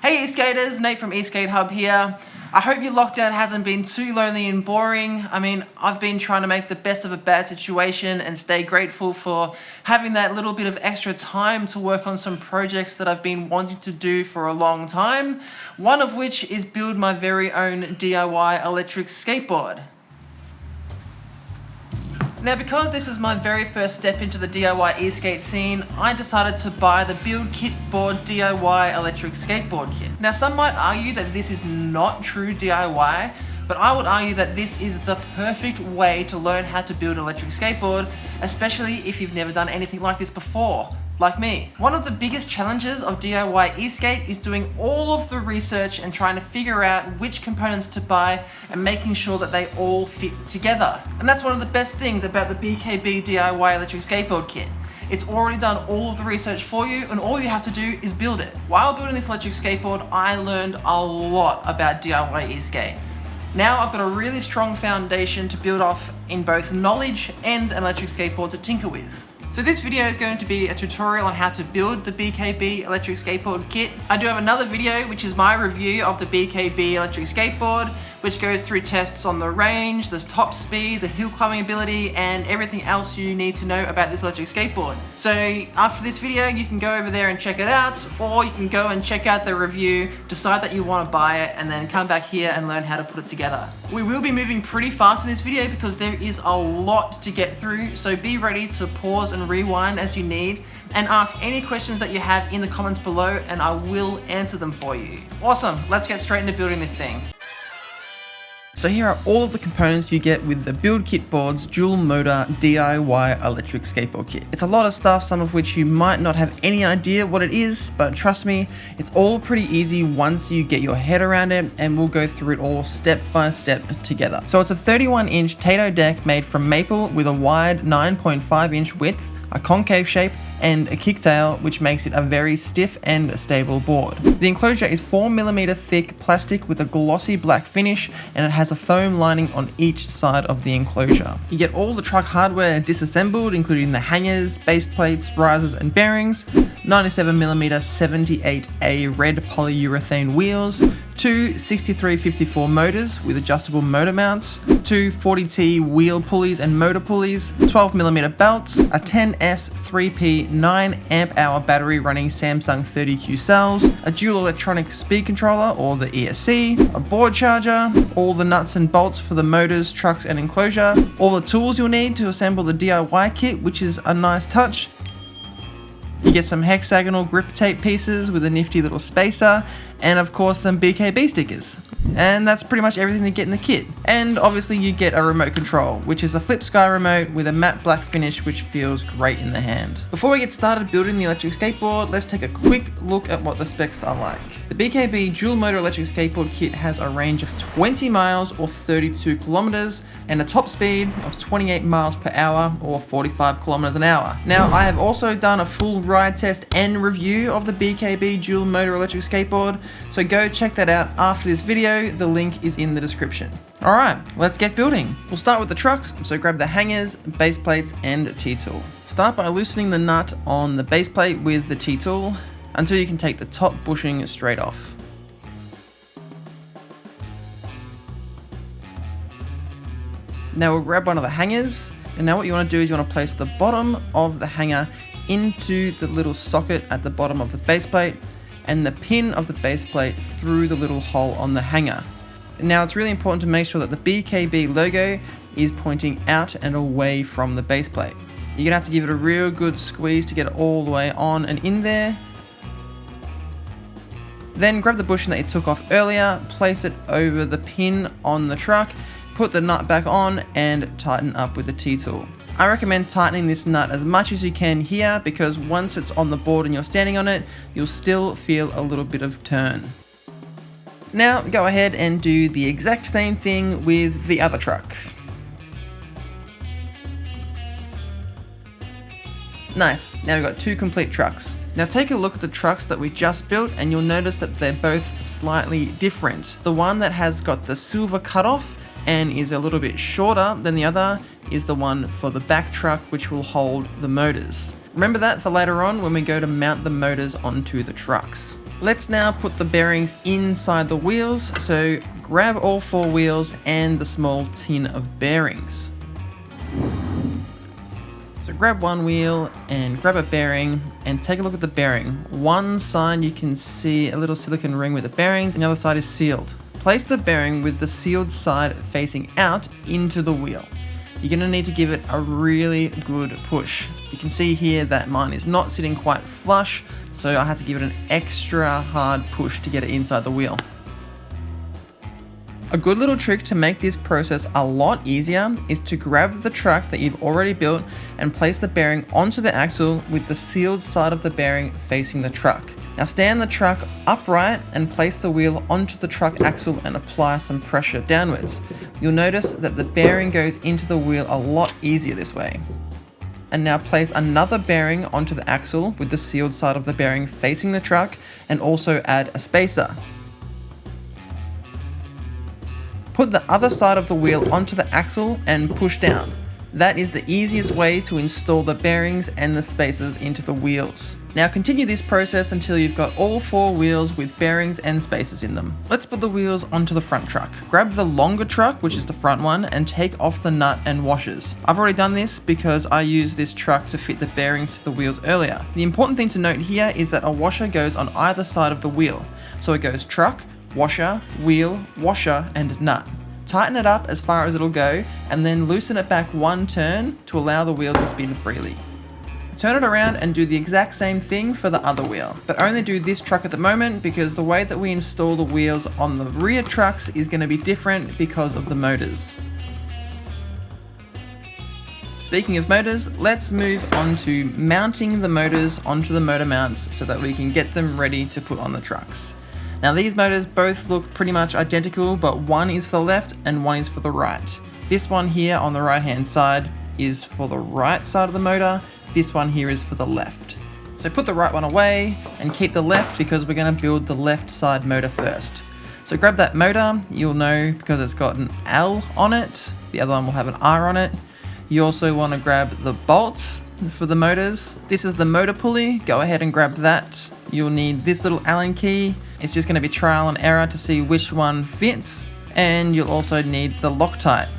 Hey skaters, Nate from Eskate Hub here. I hope your lockdown hasn't been too lonely and boring. I mean, I've been trying to make the best of a bad situation and stay grateful for having that little bit of extra time to work on some projects that I've been wanting to do for a long time. One of which is build my very own DIY electric skateboard. Now, because this is my very first step into the DIY e-skate scene, I decided to buy the Build Kit Board DIY electric skateboard kit. Now, some might argue that this is not true DIY, but I would argue that this is the perfect way to learn how to build an electric skateboard, especially if you've never done anything like this before, like me. One of the biggest challenges of DIY e-skate is doing all of the research and trying to figure out which components to buy and making sure that they all fit together. And that's one of the best things about the BKB DIY electric skateboard kit. It's already done all of the research for you, and all you have to do is build it. While building this electric skateboard, I learned a lot about DIY e-skate. Now I've got a really strong foundation to build off in both knowledge and an electric skateboard to tinker with. So this video is going to be a tutorial on how to build the BKB electric skateboard kit. I do have another video which is my review of the BKB electric skateboard, which goes through tests on the range, the top speed, the hill climbing ability, and everything else you need to know about this electric skateboard. So after this video, you can go over there and check it out, or you can go and check out the review, decide that you want to buy it, and then come back here and learn how to put it together. We will be moving pretty fast in this video because there is a lot to get through, so be ready to pause and rewind as you need, and ask any questions that you have in the comments below, and I will answer them for you. Awesome, let's get straight into building this thing. So here are all of the components you get with the Build Kit Board's dual motor DIY electric skateboard kit. It's a lot of stuff, some of which you might not have any idea what it is, but trust me, it's all pretty easy once you get your head around it, and we'll go through it all step by step together. So it's a 31-inch Tato deck made from maple with a wide 9.5-inch width, a concave shape, and a kicktail, which makes it a very stiff and stable board. The enclosure is 4mm thick plastic with a glossy black finish, and it has a foam lining on each side of the enclosure. You get all the truck hardware disassembled, including the hangers, base plates, risers, and bearings, 97mm 78A red polyurethane wheels, two 6354 motors with adjustable motor mounts, two 40T wheel pulleys and motor pulleys, 12mm belts, a 10S 3P 9 amp hour battery running Samsung 30Q cells, a dual electronic speed controller or the ESC, a board charger, all the nuts and bolts for the motors, trucks, and enclosure, all the tools you'll need to assemble the DIY kit, which is a nice touch. You get some hexagonal grip tape pieces with a nifty little spacer, and of course some BKB stickers. And that's pretty much everything you get in the kit. And obviously you get a remote control, which is a flip sky remote with a matte black finish which feels great in the hand. Before we get started building the electric skateboard, let's take a quick look at what the specs are like. The BKB dual motor electric skateboard kit has a range of 20 miles or 32 kilometers and a top speed of 28 miles per hour or 45 kilometers an hour. Now, I have also done a full ride test and review of the BKB dual motor electric skateboard, so go check that out after this video. The link is in the description. Alright, let's get building. We'll start with the trucks, so grab the hangers, base plates, and T-tool. Start by loosening the nut on the base plate with the T-tool until you can take the top bushing straight off. Now we'll grab one of the hangers, and now what you want to do is you want to place the bottom of the hanger into the little socket at the bottom of the base plate, and the pin of the base plate through the little hole on the hanger. Now it's really important to make sure that the BKB logo is pointing out and away from the base plate. You're gonna have to give it a real good squeeze to get it all the way on and in there. Then grab the bushing that you took off earlier, place it over the pin on the truck, put the nut back on, and tighten up with the T-tool. I recommend tightening this nut as much as you can here, because once it's on the board and you're standing on it, you'll still feel a little bit of turn. Now go ahead and do the exact same thing with the other truck. Nice, now we've got two complete trucks. Now take a look at the trucks that we just built, and you'll notice that they're both slightly different. The one that has got the silver cutoff and is a little bit shorter than the other is the one for the back truck, which will hold the motors. Remember that for later on when we go to mount the motors onto the trucks. Let's now put the bearings inside the wheels, so grab all 4 wheels and the small tin of bearings. So grab one wheel and grab a bearing and take a look at the bearing. One side you can see a little silicone ring with the bearings and the other side is sealed. Place the bearing with the sealed side facing out into the wheel. You're going to need to give it a really good push. You can see here that mine is not sitting quite flush, so I had to give it an extra hard push to get it inside the wheel. A good little trick to make this process a lot easier is to grab the truck that you've already built and place the bearing onto the axle with the sealed side of the bearing facing the truck. Now stand the truck upright and place the wheel onto the truck axle and apply some pressure downwards. You'll notice that the bearing goes into the wheel a lot easier this way. And now place another bearing onto the axle with the sealed side of the bearing facing the truck and also add a spacer. Put the other side of the wheel onto the axle and push down. That is the easiest way to install the bearings and the spacers into the wheels. Now continue this process until you've got all 4 wheels with bearings and spacers in them. Let's put the wheels onto the front truck. Grab the longer truck, which is the front one, and take off the nut and washers. I've already done this because I used this truck to fit the bearings to the wheels earlier. The important thing to note here is that a washer goes on either side of the wheel. So it goes truck, washer, wheel, washer, and nut. Tighten it up as far as it'll go and then loosen it back one turn to allow the wheel to spin freely. Turn it around and do the exact same thing for the other wheel, but only do this truck at the moment because the way that we install the wheels on the rear trucks is going to be different because of the motors. Speaking of motors, let's move on to mounting the motors onto the motor mounts so that we can get them ready to put on the trucks. Now these motors both look pretty much identical, but one is for the left and one is for the right. This one here on the right hand side is for the right side of the motor. This one here is for the left. So put the right one away and keep the left because we're going to build the left side motor first. So grab that motor, you'll know because it's got an L on it. The other one will have an R on it. You also want to grab the bolts for the motors. This is the motor pulley. Go ahead and grab that. You'll need this little Allen key. It's just going to be trial and error to see which one fits. And you'll also need the Loctite.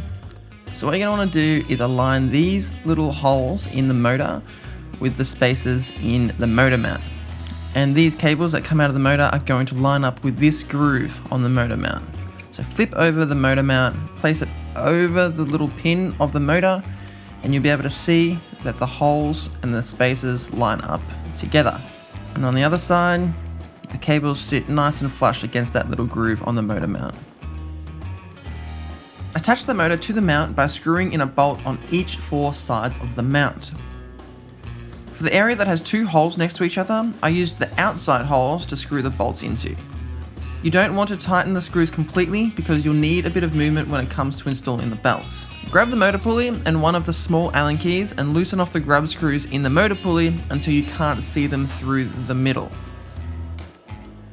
So what you're going to want to do is align these little holes in the motor with the spacers in the motor mount. And these cables that come out of the motor are going to line up with this groove on the motor mount. So flip over the motor mount, place it over the little pin of the motor, and you'll be able to see that the holes and the spacers line up together. And on the other side, the cables sit nice and flush against that little groove on the motor mount. Attach the motor to the mount by screwing in a bolt on each 4 sides of the mount. For the area that has 2 holes next to each other, I used the outside holes to screw the bolts into. You don't want to tighten the screws completely because you'll need a bit of movement when it comes to installing the belts. Grab the motor pulley and one of the small Allen keys and loosen off the grub screws in the motor pulley until you can't see them through the middle.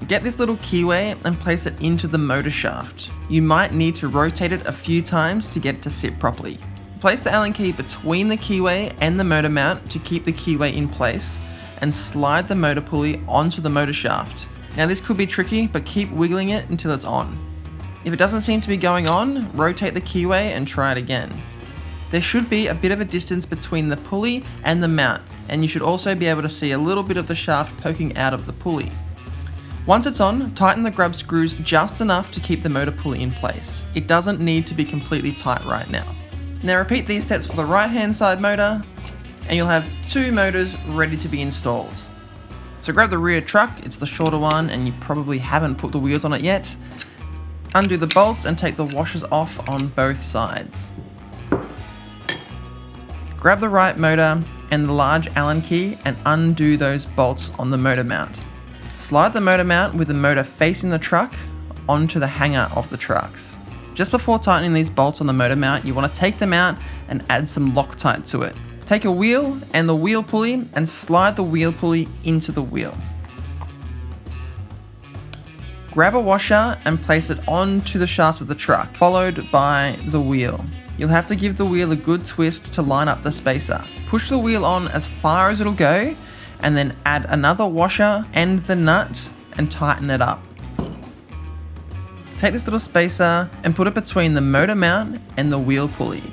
Get this little keyway and place it into the motor shaft. You might need to rotate it a few times to get it to sit properly. Place the Allen key between the keyway and the motor mount to keep the keyway in place and slide the motor pulley onto the motor shaft. Now this could be tricky, but keep wiggling it until it's on. If it doesn't seem to be going on, rotate the keyway and try it again. There should be a bit of a distance between the pulley and the mount, and you should also be able to see a little bit of the shaft poking out of the pulley. Once it's on, tighten the grub screws just enough to keep the motor pulley in place. It doesn't need to be completely tight right now. Now repeat these steps for the right hand side motor, and you'll have 2 motors ready to be installed. So grab the rear truck, it's the shorter one and you probably haven't put the wheels on it yet. Undo the bolts and take the washers off on both sides. Grab the right motor and the large Allen key and undo those bolts on the motor mount. Slide the motor mount with the motor facing the truck onto the hanger of the trucks. Just before tightening these bolts on the motor mount, you want to take them out and add some Loctite to it. Take a wheel and the wheel pulley and slide the wheel pulley into the wheel. Grab a washer and place it onto the shaft of the truck, followed by the wheel. You'll have to give the wheel a good twist to line up the spacer. Push the wheel on as far as it'll go, and then add another washer and the nut and tighten it up. Take this little spacer and put it between the motor mount and the wheel pulley.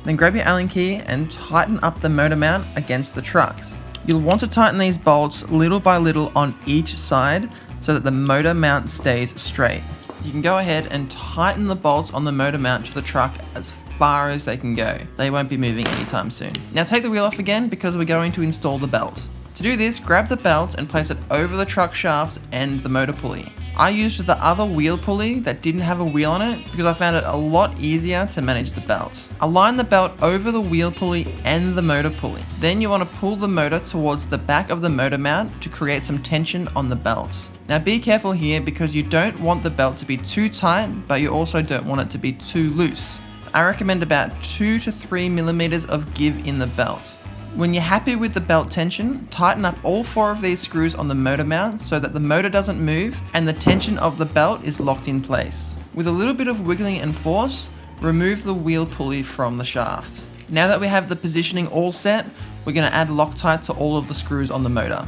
Then grab your Allen key and tighten up the motor mount against the trucks. You'll want to tighten these bolts little by little on each side so that the motor mount stays straight. You can go ahead and tighten the bolts on the motor mount to the truck as far as they can go. They won't be moving anytime soon. Now take the wheel off again because we're going to install the belt. To do this, grab the belt and place it over the truck shaft and the motor pulley. I used the other wheel pulley that didn't have a wheel on it because I found it a lot easier to manage the belt. Align the belt over the wheel pulley and the motor pulley. Then you want to pull the motor towards the back of the motor mount to create some tension on the belt. Now be careful here because you don't want the belt to be too tight, but you also don't want it to be too loose. I recommend about 2 to 3 millimeters of give in the belt. When you're happy with the belt tension, tighten up all 4 of these screws on the motor mount so that the motor doesn't move and the tension of the belt is locked in place. With a little bit of wiggling and force, remove the wheel pulley from the shaft. Now that we have the positioning all set, we're going to add Loctite to all of the screws on the motor.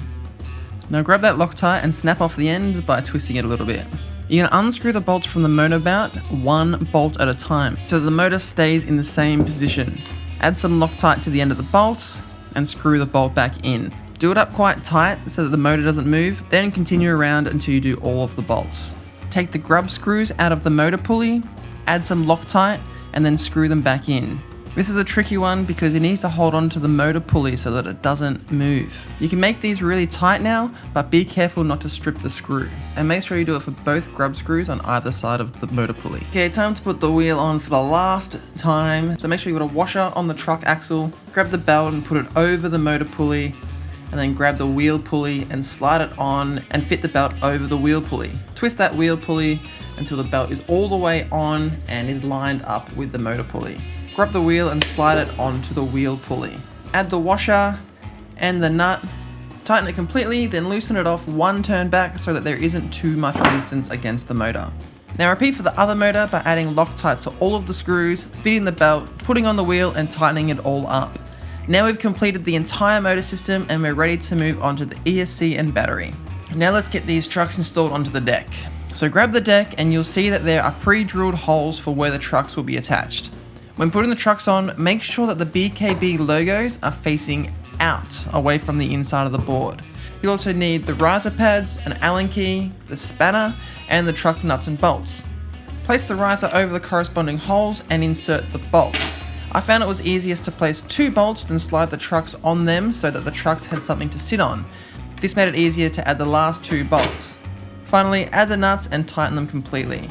Now grab that Loctite and snap off the end by twisting it a little bit. You're going to unscrew the bolts from the motor mount 1 bolt at a time so that the motor stays in the same position. Add some Loctite to the end of the bolts and screw the bolt back in. Do it up quite tight so that the motor doesn't move, then continue around until you do all of the bolts. Take the grub screws out of the motor pulley, add some Loctite, and then screw them back in. This is a tricky one because you need to hold on to the motor pulley so that it doesn't move. You can make these really tight now, but be careful not to strip the screw. And make sure you do it for both grub screws on either side of the motor pulley. Okay, time to put the wheel on for the last time. So make sure you got a washer on the truck axle, grab the belt and put it over the motor pulley, and then grab the wheel pulley and slide it on and fit the belt over the wheel pulley. Twist that wheel pulley until the belt is all the way on and is lined up with the motor pulley. Grab the wheel and slide it onto the wheel pulley. Add the washer and the nut, tighten it completely, then loosen it off 1 turn back so that there isn't too much resistance against the motor. Now repeat for the other motor by adding Loctite to all of the screws, fitting the belt, putting on the wheel and tightening it all up. Now we've completed the entire motor system and we're ready to move on to the ESC and battery. Now let's get these trucks installed onto the deck. So grab the deck and you'll see that there are pre-drilled holes for where the trucks will be attached. When putting the trucks on, make sure that the BKB logos are facing out, away from the inside of the board. You'll also need the riser pads, an Allen key, the spanner, and the truck nuts and bolts. Place the riser over the corresponding holes and insert the bolts. I found it was easiest to place 2 bolts than slide the trucks on them so that the trucks had something to sit on. This made it easier to add the last 2 bolts. Finally, add the nuts and tighten them completely.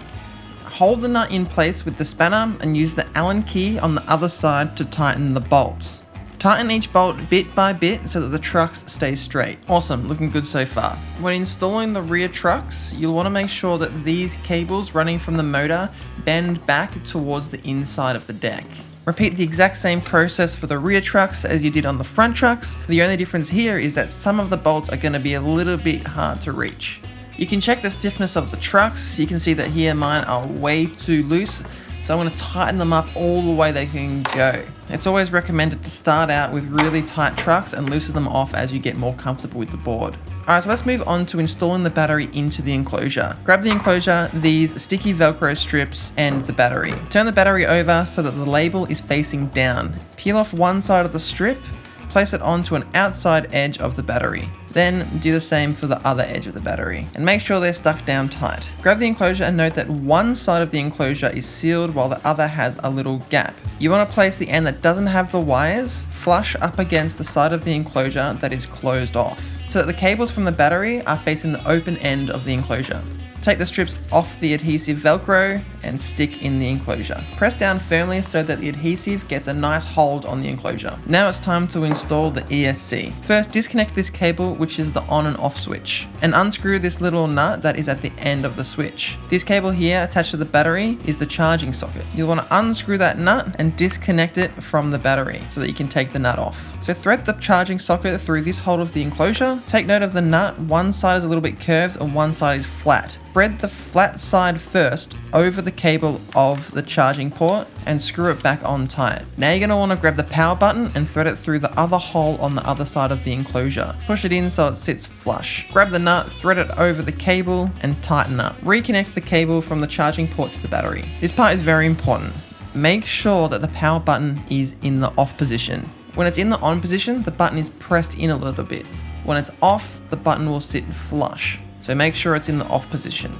Hold the nut in place with the spanner and use the Allen key on the other side to tighten the bolts. Tighten each bolt bit by bit so that the trucks stay straight. Awesome, looking good so far. When installing the rear trucks, you'll want to make sure that these cables running from the motor bend back towards the inside of the deck. Repeat the exact same process for the rear trucks as you did on the front trucks. The only difference here is that some of the bolts are going to be a little bit hard to reach. You can check the stiffness of the trucks. You can see that here mine are way too loose, so I'm going to tighten them up all the way they can go. It's always recommended to start out with really tight trucks and loosen them off as you get more comfortable with the board. Alright, so let's move on to installing the battery into the enclosure. Grab the enclosure, these sticky Velcro strips, and the battery. Turn the battery over so that the label is facing down. Peel off one side of the strip, place it onto an outside edge of the battery. Then do the same for the other edge of the battery and make sure they're stuck down tight. Grab the enclosure and note that one side of the enclosure is sealed while the other has a little gap. You want to place the end that doesn't have the wires flush up against the side of the enclosure that is closed off, so that the cables from the battery are facing the open end of the enclosure. Take the strips off the adhesive Velcro and stick in the enclosure. Press down firmly so that the adhesive gets a nice hold on the enclosure. Now it's time to install the ESC. First, disconnect this cable, which is the on and off switch, and unscrew this little nut that is at the end of the switch. This cable here attached to the battery is the charging socket. You'll want to unscrew that nut and disconnect it from the battery so that you can take the nut off. So thread the charging socket through this hole of the enclosure. Take note of the nut. One side is a little bit curved and one side is flat. thread the flat side first over the cable of the charging port and screw it back on tight. Now you're going to want to grab the power button and thread it through the other hole on the other side of the enclosure. Push it in so it sits flush. Grab the nut, thread it over the cable and tighten up. Reconnect the cable from the charging port to the battery. This part is very important. Make sure that the power button is in the off position. When it's in the on position, the button is pressed in a little bit. When it's off, the button will sit flush. So make sure it's in the off position.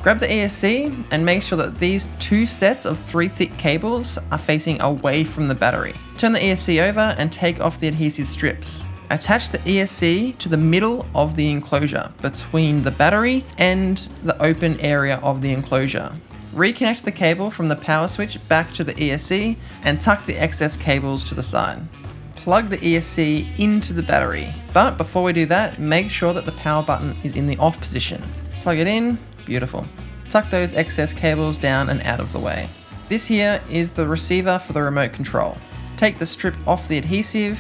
Grab the ESC and make sure that these two sets of 3 thick cables are facing away from the battery. Turn the ESC over and take off the adhesive strips. Attach the ESC to the middle of the enclosure, between the battery and the open area of the enclosure. Reconnect the cable from the power switch back to the ESC and tuck the excess cables to the side. Plug the ESC into the battery, but before we do that, make sure that the power button is in the off position. Plug it in, beautiful. Tuck those excess cables down and out of the way. This here is the receiver for the remote control. Take the strip off the adhesive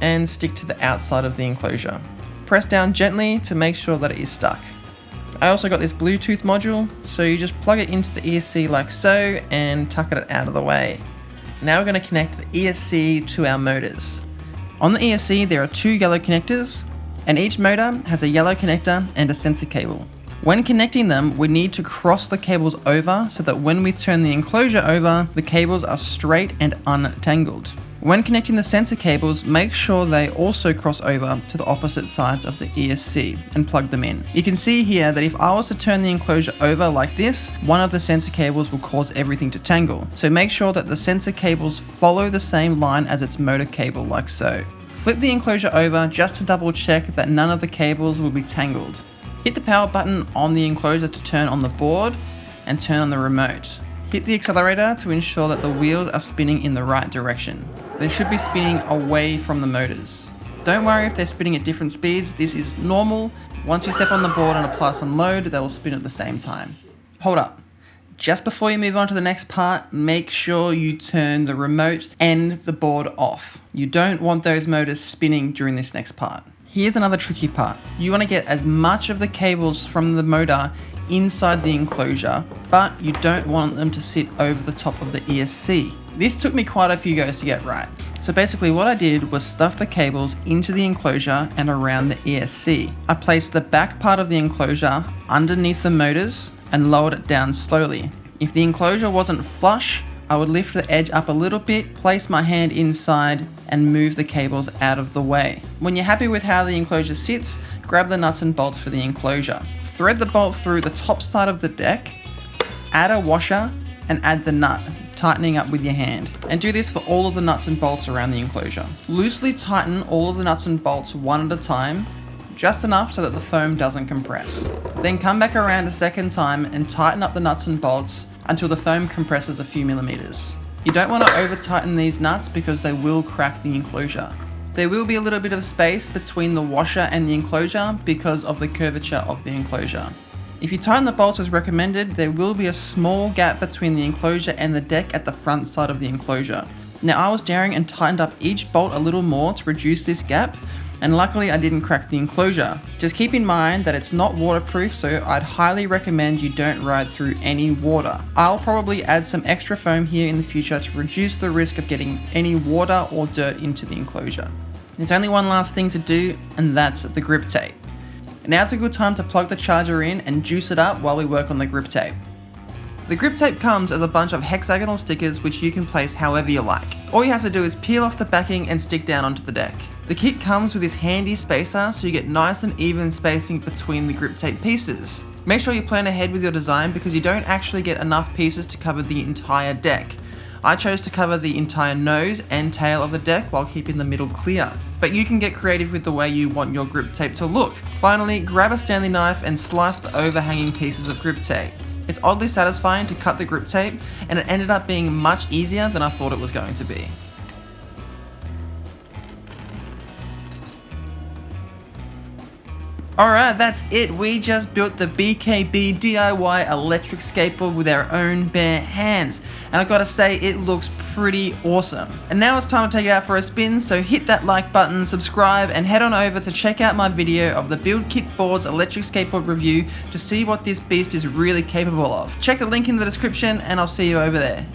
and stick to the outside of the enclosure. Press down gently to make sure that it is stuck. I also got this Bluetooth module, so you just plug it into the ESC like so and tuck it out of the way. Now we're going to connect the ESC to our motors. On the ESC there are 2 yellow connectors, and each motor has a yellow connector and a sensor cable. When connecting them, we need to cross the cables over so that when we turn the enclosure over, the cables are straight and untangled. When connecting the sensor cables, make sure they also cross over to the opposite sides of the ESC and plug them in. You can see here that if I was to turn the enclosure over like this, one of the sensor cables will cause everything to tangle. So make sure that the sensor cables follow the same line as its motor cable like so. Flip the enclosure over just to double check that none of the cables will be tangled. Hit the power button on the enclosure to turn on the board and turn on the remote. Hit the accelerator to ensure that the wheels are spinning in the right direction. They should be spinning away from the motors. Don't worry if they're spinning at different speeds, this is normal. Once you step on the board and apply some load, they will spin at the same time. Hold up. Just before you move on to the next part, make sure you turn the remote and the board off. You don't want those motors spinning during this next part. Here's another tricky part. You want to get as much of the cables from the motor inside the enclosure, but you don't want them to sit over the top of the ESC. This took me quite a few goes to get right. So basically what I did was stuff the cables into the enclosure and around the ESC. I placed the back part of the enclosure underneath the motors and lowered it down slowly. If the enclosure wasn't flush, I would lift the edge up a little bit, place my hand inside and move the cables out of the way. When you're happy with how the enclosure sits, grab the nuts and bolts for the enclosure. Thread the bolt through the top side of the deck, add a washer and add the nut, tightening up with your hand. And do this for all of the nuts and bolts around the enclosure. Loosely tighten all of the nuts and bolts one at a time, just enough so that the foam doesn't compress. Then come back around a second time and tighten up the nuts and bolts until the foam compresses a few millimeters. You don't want to over tighten these nuts because they will crack the enclosure. There will be a little bit of space between the washer and the enclosure because of the curvature of the enclosure. If you tighten the bolts as recommended, there will be a small gap between the enclosure and the deck at the front side of the enclosure. Now I was daring and tightened up each bolt a little more to reduce this gap, and luckily I didn't crack the enclosure. Just keep in mind that it's not waterproof, so I'd highly recommend you don't ride through any water. I'll probably add some extra foam here in the future to reduce the risk of getting any water or dirt into the enclosure. There's only one last thing to do, and that's the grip tape. Now's a good time to plug the charger in and juice it up while we work on the grip tape. The grip tape comes as a bunch of hexagonal stickers which you can place however you like. All you have to do is peel off the backing and stick down onto the deck. The kit comes with this handy spacer so you get nice and even spacing between the grip tape pieces. Make sure you plan ahead with your design because you don't actually get enough pieces to cover the entire deck. I chose to cover the entire nose and tail of the deck while keeping the middle clear. But you can get creative with the way you want your grip tape to look. Finally, grab a Stanley knife and slice the overhanging pieces of grip tape. It's oddly satisfying to cut the grip tape, and it ended up being much easier than I thought it was going to be. Alright, that's it. We just built the BKB DIY electric skateboard with our own bare hands. And I gotta say, it looks pretty awesome. And now it's time to take it out for a spin, so hit that like button, subscribe, and head on over to check out my video of the Build Kit Boards electric skateboard review to see what this beast is really capable of. Check the link in the description, and I'll see you over there.